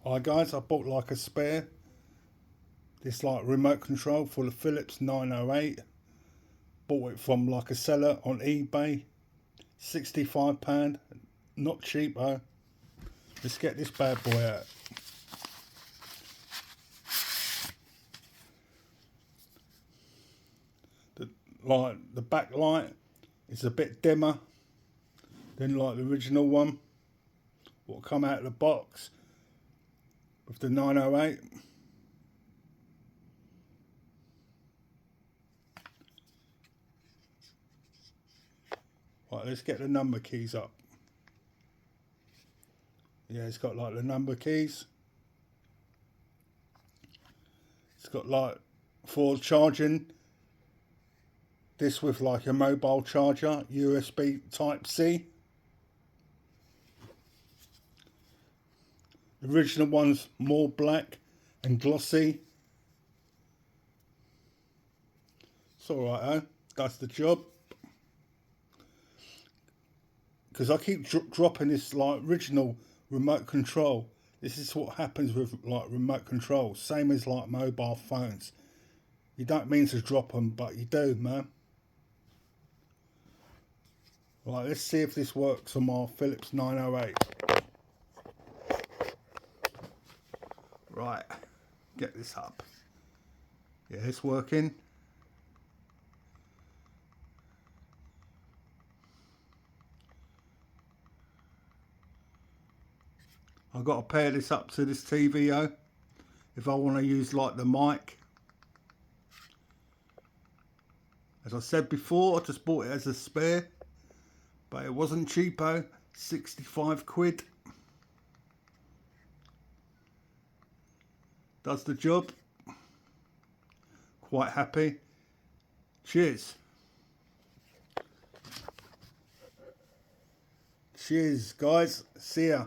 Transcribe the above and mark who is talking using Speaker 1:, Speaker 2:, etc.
Speaker 1: Hi guys, I bought like a spare. This like remote control for the Philips 908. Bought it from like a seller on eBay. £65. Not cheap though. Let's get this bad boy out. The backlight is a bit dimmer than like the original one. What come out of the box with the 908. Right, let's get the number keys up. Yeah, it's got like the number keys. It's got like for charging. This with like a mobile charger, USB type C. The original one's more black and glossy. It's alright, huh? Does the job. Because I keep dropping this like original remote control. This is what happens with like remote control. Same as like mobile phones. You don't mean to drop them, but you do, man. Right, let's see if this works on my Philips 908. Right, get this up. Yeah, it's working. I've got to pair this up to this TVO if I want to use like the mic. As I said before, I just bought it as a spare, but it wasn't cheapo, 65 quid. Does the job. Quite happy. Cheers. Cheers, guys. See ya.